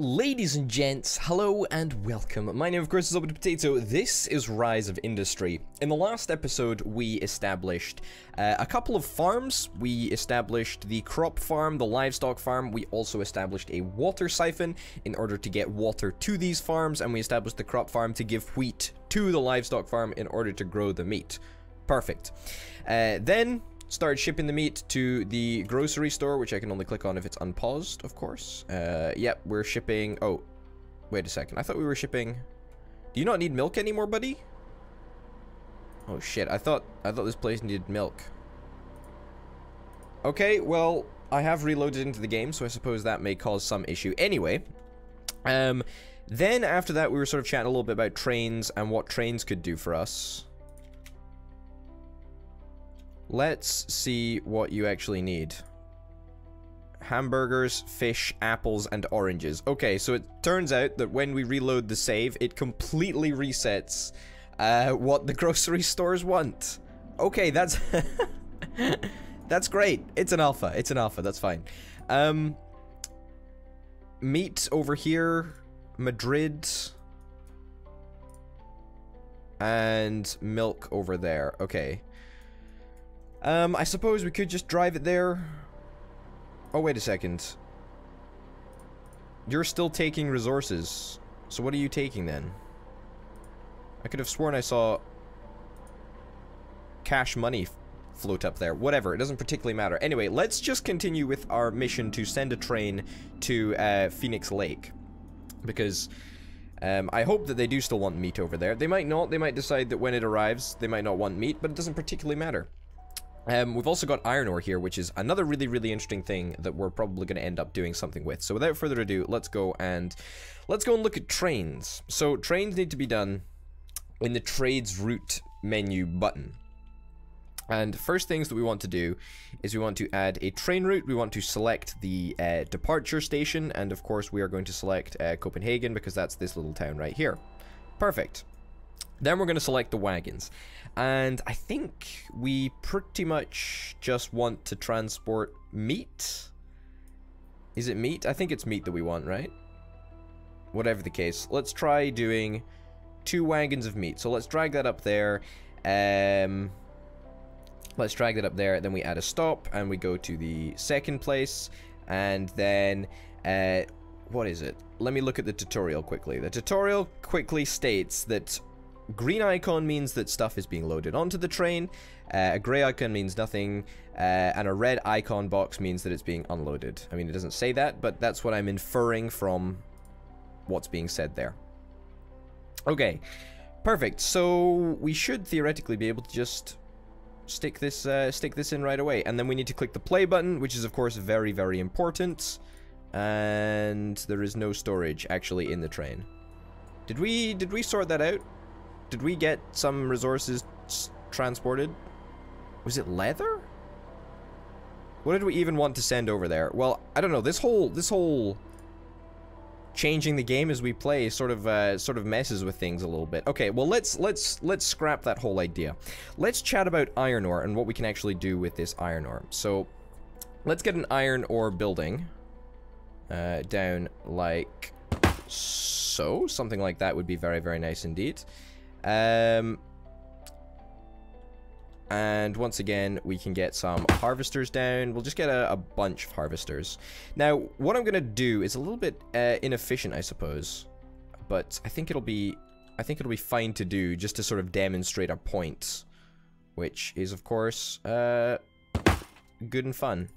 Ladies and gents, hello and welcome. My name, of course, is Orbital. This is Rise of Industry. In the last episode, we established a couple of farms. We established the crop farm, the livestock farm. We also established a water siphon in order to get water to these farms, and we established the crop farm to give wheat to the livestock farm in order to grow the meat. Perfect. Then started shipping the meat to the grocery store, which I can only click on if it's unpaused, of course. Yep, we're shipping... Oh, wait a second. I thought we were shipping... Do you not need milk anymore, buddy? Oh, shit. I thought this place needed milk. Okay, well, I have reloaded into the game, so I suppose that may cause some issue. Anyway, then after that, we were sort of chatting a little bit about trains and what trains could do for us. Let's see what you actually need. Hamburgers, fish, apples, and oranges. Okay, so it turns out that when we reload the save, it completely resets what the grocery stores want. Okay, that's... that's great. It's an alpha. It's an alpha. That's fine. Meat over here. Madrid. And milk over there. Okay. I suppose we could just drive it there. Oh, wait a second. You're still taking resources. So what are you taking then? I could have sworn I saw cash money float up there. Whatever, it doesn't particularly matter. Anyway, let's just continue with our mission to send a train to Phoenix Lake. Because I hope that they do still want meat over there. They might not. They might decide that when it arrives, they might not want meat, but it doesn't particularly matter. We've also got iron ore here, which is another really interesting thing that we're probably going to end up doing something with. So without further ado, let's go and look at trains. So trains need to be done in the trades route menu button. And first things that we want to do is we want to add a train route. We want to select the departure station, and of course we are going to select Copenhagen because that's this little town right here. Perfect. Then we're going to select the wagons. And I think we pretty much just want to transport meat. Is it meat? I think it's meat that we want, right? Whatever the case. Let's try doing 2 wagons of meat. So let's drag that up there. Let's drag that up there. Then we add a stop and we go to the second place. And then... what is it? Let me look at the tutorial quickly. The tutorial quickly states that... green icon means that stuff is being loaded onto the train, a grey icon means nothing, and a red icon box means that it's being unloaded. I mean, it doesn't say that, but that's what I'm inferring from what's being said there. Okay, perfect. So we should theoretically be able to just stick this in right away, and then we need to click the play button, which is of course very important, and there is no storage actually in the train. Did we sort that out? Did we get some resources transported? Was it leather? What did we even want to send over there? Well, I don't know. This whole changing the game as we play sort of messes with things a little bit. Okay, well let's scrap that whole idea. Let's chat about iron ore and what we can actually do with this iron ore. So let's get an iron ore building down like so. Something like that would be very nice indeed. And once again, we can get some harvesters down. We'll just get a bunch of harvesters. Now, what I'm gonna do is a little bit inefficient, I suppose, but I think it'll be fine to do just to sort of demonstrate our point, which is of course good and fun.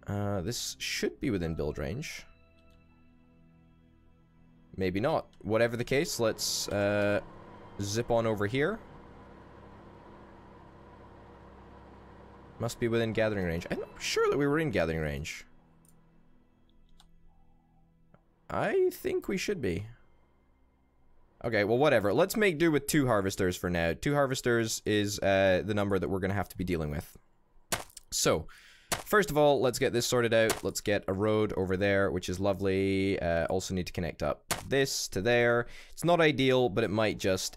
This should be within build range. Maybe not. Whatever the case, let's zip on over here. Must be within gathering range. I'm not sure that we were in gathering range. I think we should be. Okay, well, whatever. Let's make do with 2 harvesters for now. 2 harvesters is the number that we're going to have to be dealing with. So, First of all, let's get this sorted out. Let's get a road over there, which is lovely. Also need to connect up this to there. It's not ideal, but it might just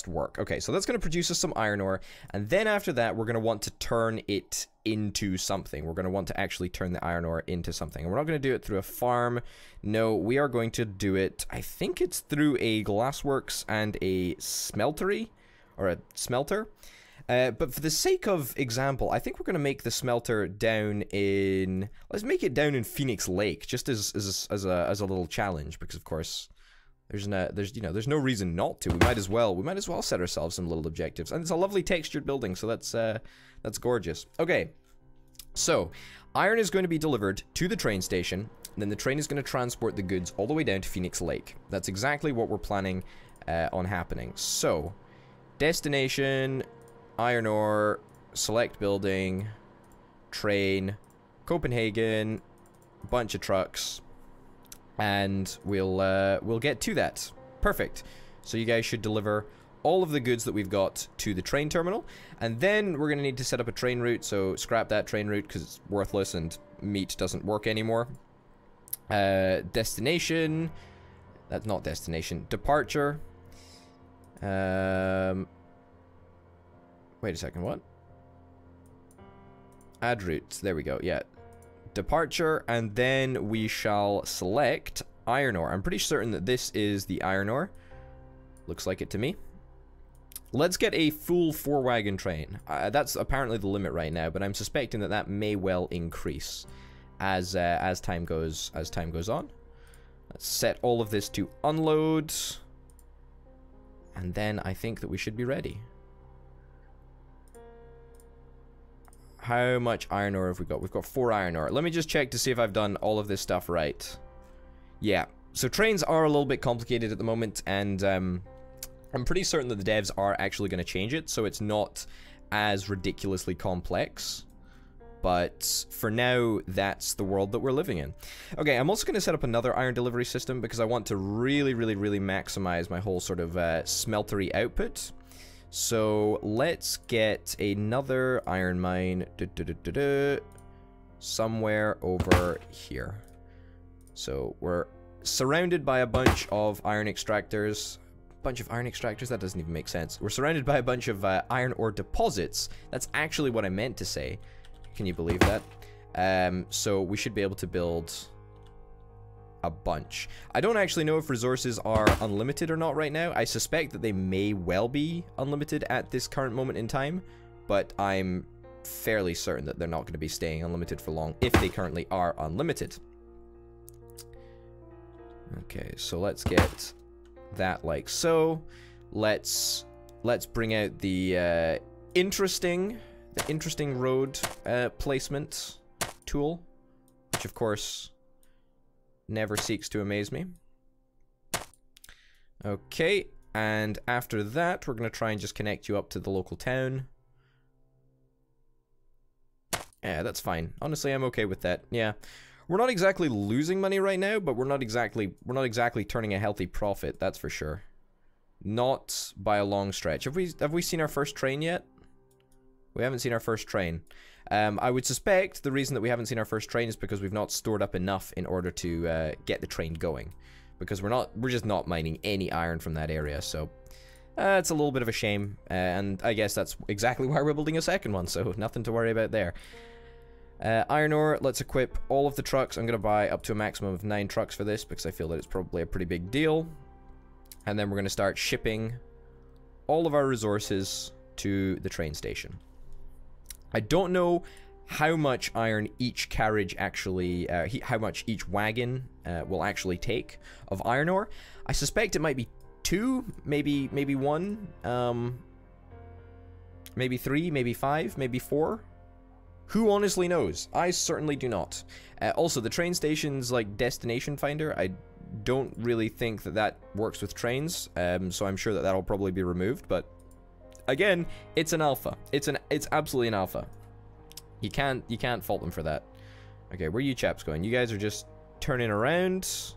work. Okay, so that's going to produce us some iron ore, and then after that, we're going to want to turn it into something. We're going to want to actually turn the iron ore into something, and we're not going to do it through a farm. No, we are going to do it, I think it's through a glassworks and a smeltery, or a smelter. But for the sake of example, I think we're going to make the smelter down in... Let's make it down in Phoenix Lake, just as a little challenge, because of course there's no reason not to. We might as well set ourselves some little objectives, and it's a lovely textured building, so that's gorgeous. Okay, so iron is going to be delivered to the train station, and then the train is going to transport the goods all the way down to Phoenix Lake. That's exactly what we're planning on happening. So destination, iron ore, select building, train, Copenhagen, bunch of trucks, and we'll get to that. Perfect. So you guys should deliver all of the goods that we've got to the train terminal, and then we're gonna need to set up a train route, so scrap that train route because it's worthless and Meech doesn't work anymore. Destination, that's not destination, departure. Wait a second, what? Add routes, there we go, yeah. Departure, and then we shall select iron ore. I'm pretty certain that this is the iron ore. Looks like it to me. Let's get a full 4-wagon train. That's apparently the limit right now, but I'm suspecting that that may well increase as time goes on. Let's set all of this to unload, and then I think that we should be ready. How much iron ore have we got? We've got 4 iron ore. Let me just check to see if I've done all of this stuff right. Yeah. So trains are a little bit complicated at the moment, and I'm pretty certain that the devs are actually going to change it, so it's not as ridiculously complex. But for now, that's the world that we're living in. Okay, I'm also going to set up another iron delivery system because I want to really maximize my whole sort of smeltery output. So let's get another iron mine somewhere over here. So we're surrounded by a bunch of iron extractors. Bunch of iron extractors? That doesn't even make sense. We're surrounded by a bunch of iron ore deposits. That's actually what I meant to say. Can you believe that? So we should be able to build a bunch. I don't actually know if resources are unlimited or not right now. I suspect that they may well be unlimited at this current moment in time, but I'm fairly certain that they're not going to be staying unlimited for long if they currently are unlimited. Okay, so let's get that like so. Let's bring out the interesting road placement tool, which of course never seeks to amaze me. Okay, and after that, we're going to try and just connect you up to the local town. Yeah, that's fine. Honestly, I'm okay with that. Yeah. We're not exactly losing money right now, but we're not exactly turning a healthy profit, that's for sure. Not by a long stretch. Have we seen our first train yet? We haven't seen our first train. I would suspect the reason that we haven't seen our first train is because we've not stored up enough in order to get the train going. Because we're just not mining any iron from that area, so it's a little bit of a shame. And I guess that's exactly why we're building a second one, so nothing to worry about there. Iron ore, let's equip all of the trucks. I'm going to buy up to a maximum of 9 trucks for this because I feel that it's probably a pretty big deal. And then we're going to start shipping all of our resources to the train station. I don't know how much iron each carriage actually, how much each wagon will actually take of iron ore. I suspect it might be 2, maybe 1, maybe 3, maybe 5, maybe 4. Who honestly knows? I certainly do not. Also, the train station's like destination finder, I don't really think that that works with trains, so I'm sure that that'll probably be removed, but again, it's an alpha. It's absolutely an alpha. You can't fault them for that. Okay, where are you chaps going? You guys are just turning around.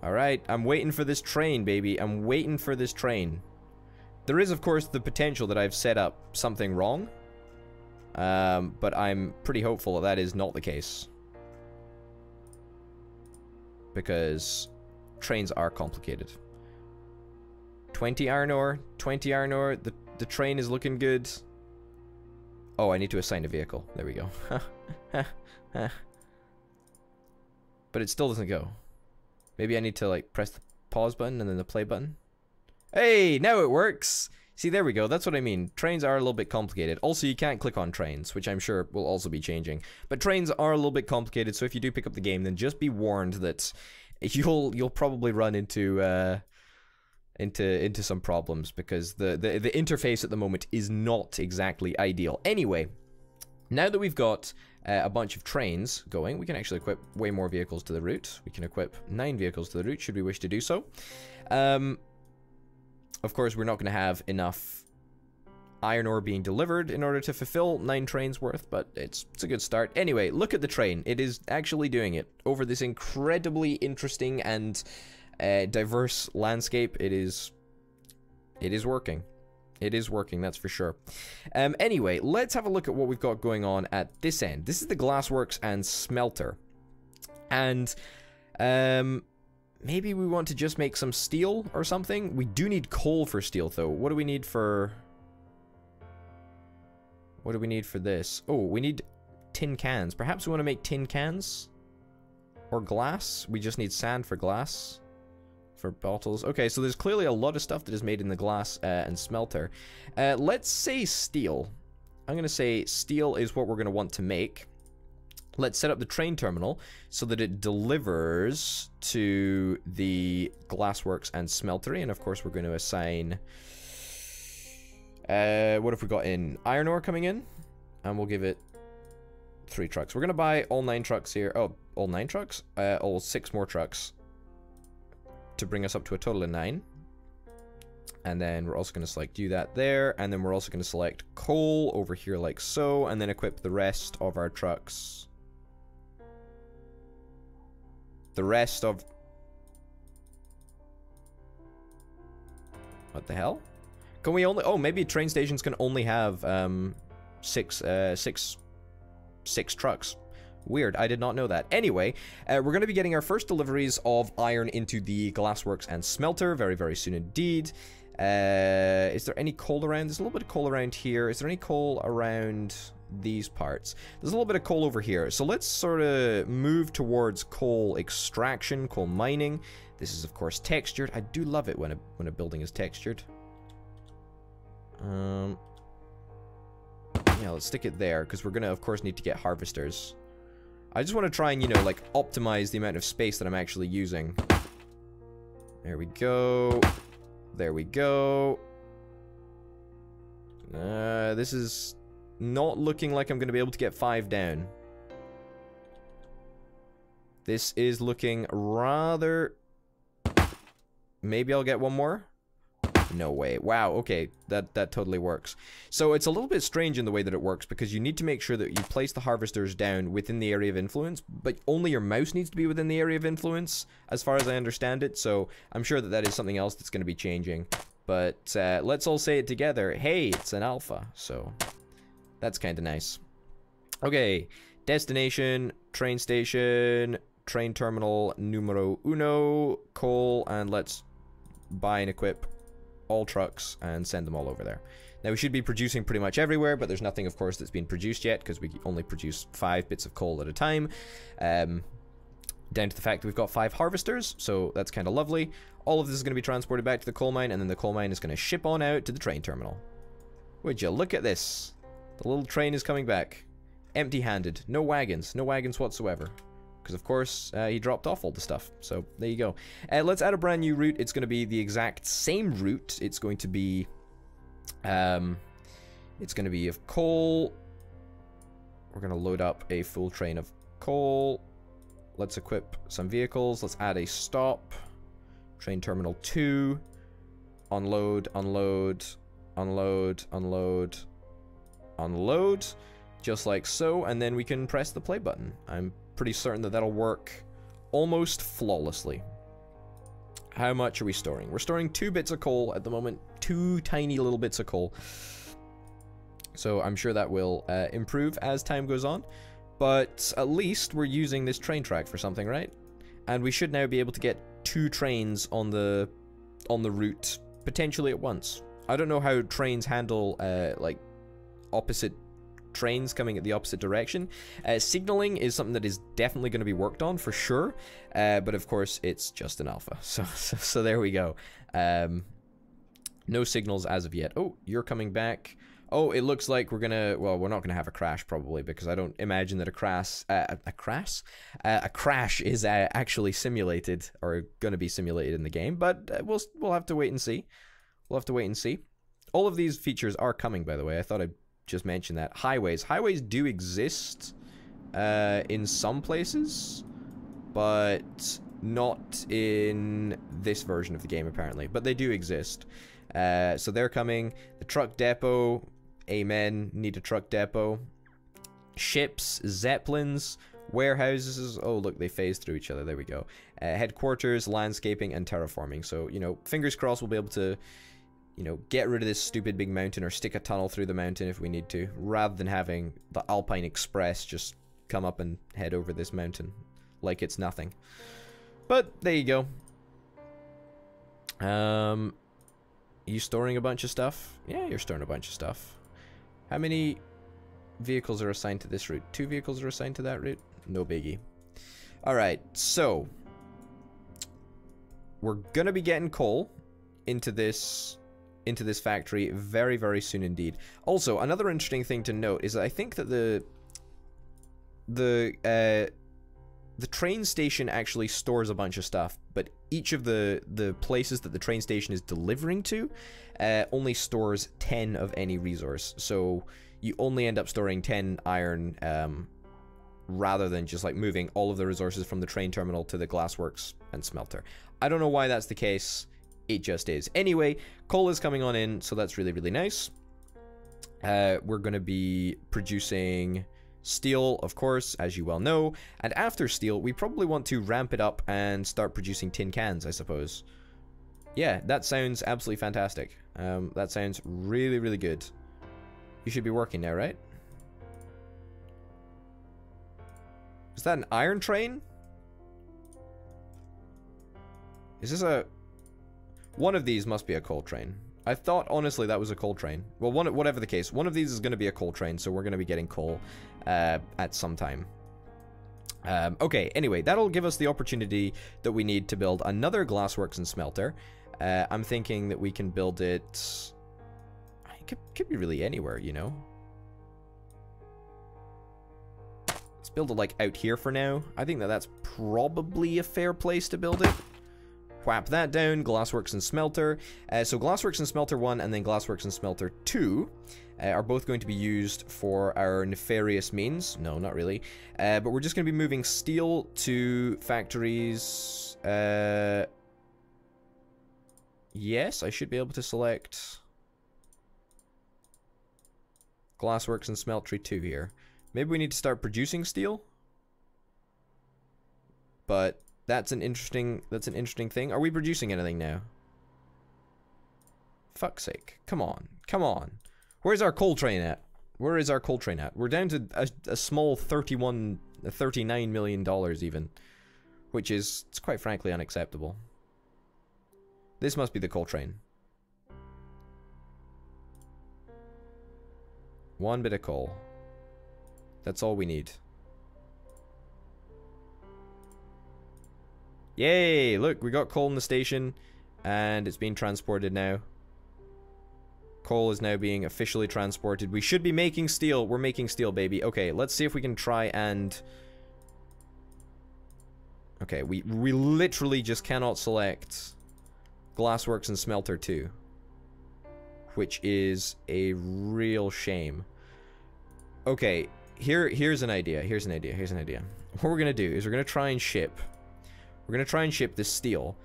Alright, I'm waiting for this train, baby. I'm waiting for this train. There is, of course, the potential that I've set up something wrong. But I'm pretty hopeful that that is not the case. Because trains are complicated. 20 iron ore, 20 iron ore, the train is looking good. Oh, I need to assign a vehicle. There we go. But it still doesn't go. Maybe I need to, like, press the pause button and then the play button. Hey, now it works! See, there we go. That's what I mean. Trains are a little bit complicated. Also, you can't click on trains, which I'm sure will also be changing. But trains are a little bit complicated, so if you do pick up the game, then just be warned that you'll probably run into some problems, because the interface at the moment is not exactly ideal. Anyway, now that we've got a bunch of trains going, we can actually equip way more vehicles to the route. We can equip 9 vehicles to the route, should we wish to do so. Of course, we're not going to have enough iron ore being delivered in order to fulfill 9 trains worth, but it's a good start. Anyway, look at the train. It is actually doing it over this incredibly interesting and diverse landscape. It is working. It is working, that's for sure. Anyway, let's have a look at what we've got going on at this end. This is the glassworks and smelter. And maybe we want to just make some steel or something. We do need coal for steel, though. What do we need for... What do we need for this? Oh, we need tin cans. Perhaps we want to make tin cans? Or glass? We just need sand for glass. For bottles. Okay, so there's clearly a lot of stuff that is made in the glass and smelter. Let's say steel. I'm going to say steel is what we're going to want to make. Let's set up the train terminal so that it delivers to the glassworks and smeltery. And of course, we're going to assign... what have we got in? Iron ore coming in. And we'll give it 3 trucks. We're going to buy all 9 trucks here. Oh, all 9 trucks? All 6 more trucks. To bring us up to a total of 9. And then we're also going to select do that there. And then we're also going to select coal over here like so. And then equip the rest of our trucks. The rest of... What the hell? Can we only... Oh, maybe train stations can only have 6 trucks. Weird, I did not know that. Anyway, we're going to be getting our first deliveries of iron into the glassworks and smelter very, very soon indeed. Is there any coal around? There's a little bit of coal around here. Is there any coal around these parts? There's a little bit of coal over here. So let's sort of move towards coal extraction, coal mining. This is, of course, textured. I do love it when a building is textured. Yeah, let's stick it there, because we're going to, of course, need to get harvesters. I just want to try and, you know, like, optimize the amount of space that I'm actually using. There we go. There we go. This is not looking like I'm going to be able to get 5 down. This is looking rather... Maybe I'll get 1 more? No way. Wow, okay, that totally works. So it's a little bit strange in the way that it works, because you need to make sure that you place the harvesters down within the area of influence, but only your mouse needs to be within the area of influence, as far as I understand it, so I'm sure that that is something else that's going to be changing. But let's all say it together. Hey, it's an alpha, so that's kind of nice. Okay, destination, train station, train terminal numero 1, coal, and let's buy and equip all trucks and send them all over there. Now we should be producing pretty much everywhere, but there's nothing, of course, that's been produced yet, because we only produce 5 bits of coal at a time. Down to the fact that we've got 5 harvesters, so that's kind of lovely. All of this is going to be transported back to the coal mine, and then the coal mine is going to ship on out to the train terminal. Would you look at this? The little train is coming back. Empty-handed. No wagons whatsoever. Because, of course, he dropped off all the stuff. So, there you go. Let's add a brand new route. It's going to be the exact same route. It's going to be... it's going to be of coal. We're going to load up a full train of coal. Let's equip some vehicles. Let's add a stop. Train terminal 2. Unload, unload, unload, unload, unload. Just like so. And then we can press the play button. I'm pretty certain that that'll work almost flawlessly. How much are we storing? We're storing 2 bits of coal at the moment. 2 tiny little bits of coal. So I'm sure that will improve as time goes on. But at least we're using this train track for something, right? And we should now be able to get 2 trains on the route, potentially at once. I don't know how trains handle, like, opposite trains coming at the opposite direction. Signaling is something that is definitely going to be worked on, for sure. But of course, it's just an alpha. So there we go. No signals as of yet. Oh, you're coming back. Oh, it looks like we're gonna, well, we're not gonna have a crash probably, because I don't imagine that a crash is actually simulated, or gonna be simulated in the game, but we'll have to wait and see. We'll have to wait and see. All of these features are coming, by the way. I thought I'd just mention that. Highways do exist in some places, but not in this version of the game apparently, but they do exist. So they're coming. The truck depot, amen, need a truck depot. Ships, zeppelins, warehouses. Oh, look, they phase through each other. There we go. Headquarters, landscaping, and terraforming. So, you know, fingers crossed we'll be able to, you know, get rid of this stupid big mountain, or stick a tunnel through the mountain if we need to, rather than having the Alpine Express just come up and head over this mountain like it's nothing. But there you go. You storing a bunch of stuff? Yeah, you're storing a bunch of stuff. How many vehicles are assigned to this route? 2 vehicles are assigned to that route? No biggie. Alright, so we're gonna be getting coal into this factory very, very soon indeed. Also, another interesting thing to note is that I think that the train station actually stores a bunch of stuff, but each of the places that the train station is delivering to only stores 10 of any resource. So you only end up storing 10 iron rather than just like moving all of the resources from the train terminal to the glassworks and smelter. I don't know why that's the case. It just is. Anyway, coal is coming on in, so that's really, really nice. We're going to be producing steel, of course, as you well know. And after steel, we probably want to ramp it up and start producing tin cans, I suppose. Yeah, that sounds absolutely fantastic. That sounds really, really good. You should be working now, right? Is that an iron train? Is this a... One of these must be a coal train. I thought, honestly, that was a coal train. Well, whatever the case, one of these is going to be a coal train, so we're going to be getting coal at some time. Okay, anyway, that'll give us the opportunity that we need to build another glassworks and smelter. I'm thinking that we can build it... It could be really anywhere, you know? Let's build it, like, out here for now. I think that that's probably a fair place to build it. Whap that down, Glassworks and Smelter. So Glassworks and Smelter 1 and then Glassworks and Smelter 2 are both going to be used for our nefarious means. No, not really. But we're just going to be moving steel to factories. Yes, I should be able to select Glassworks and Smeltery 2 here. Maybe we need to start producing steel? But... That's an interesting thing. Are we producing anything now? Fuck's sake. Come on. Come on. Where's our coal train at? Where is our coal train at? We're down to a small $39 million even. Which is, it's quite frankly unacceptable. This must be the coal train. One bit of coal. That's all we need. Yay! Look, we got coal in the station, and it's being transported now. Coal is now being officially transported. We should be making steel. We're making steel, baby. Okay, let's see if we can try and... Okay, we literally just cannot select Glassworks and Smelter 2. Which is a real shame. Okay, here's an idea. Here's an idea. What we're gonna do is we're gonna try and ship... We're going to try and ship this steel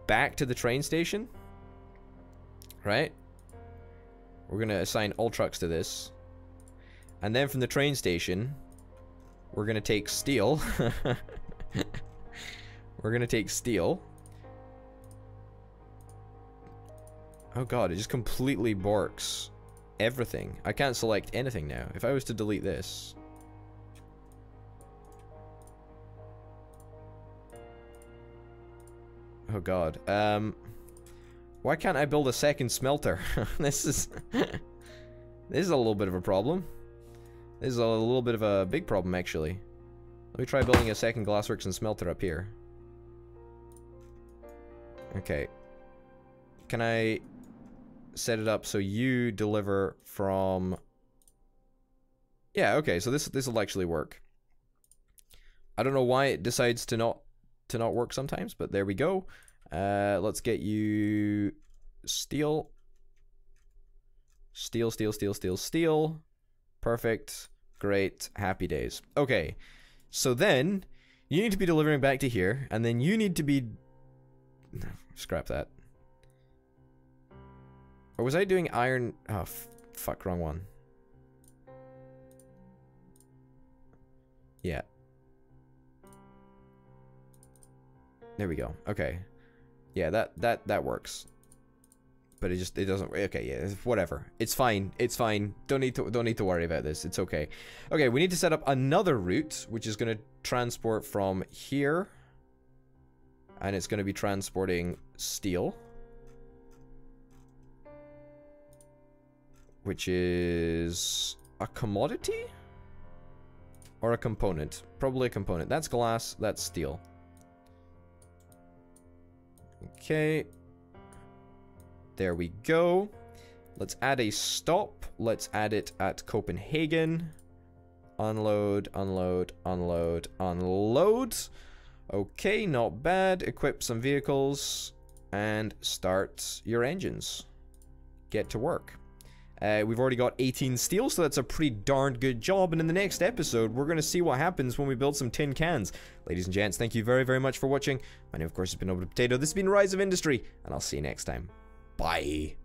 back to the train station. Right? We're going to assign all trucks to this. And then from the train station, we're going to take steel. We're going to take steel. Oh god, it just completely borks everything. I can't select anything now. If I was to delete this... Oh god. Why can't I build a second smelter? This is... This is a little bit of a problem. This is a little bit of a big problem, actually. Let me try building a second glassworks and smelter up here. Okay. Can I set it up so you deliver from... Yeah, okay, so this will actually work. I don't know why it decides to not work sometimes, but there we go. Let's get you steel. Steel, steel, steel, steel, steel. Perfect. Great. Happy days. Okay. So then, you need to be delivering back to here, and then you need to be... Scrap that. Or was I doing iron... Oh, fuck, wrong one. Yeah. There we go. Okay. Yeah, that works. But it doesn't. Okay, yeah, whatever. It's fine. It's fine. Don't need to worry about this. It's okay. Okay, we need to set up another route, which is going to transport from here, and it's going to be transporting steel, which is a commodity or a component. Probably a component. That's glass. That's steel. Okay. There we go. Let's add a stop. Let's add it at Copenhagen. Unload, unload, unload, unload. Okay, not bad. Equip some vehicles and start your engines. Get to work. We've already got 18 steel, so that's a pretty darn good job. And in the next episode, we're going to see what happens when we build some tin cans. Ladies and gents, thank you very, very much for watching. My name, of course, has been Orbital Potato. This has been Rise of Industry, and I'll see you next time. Bye.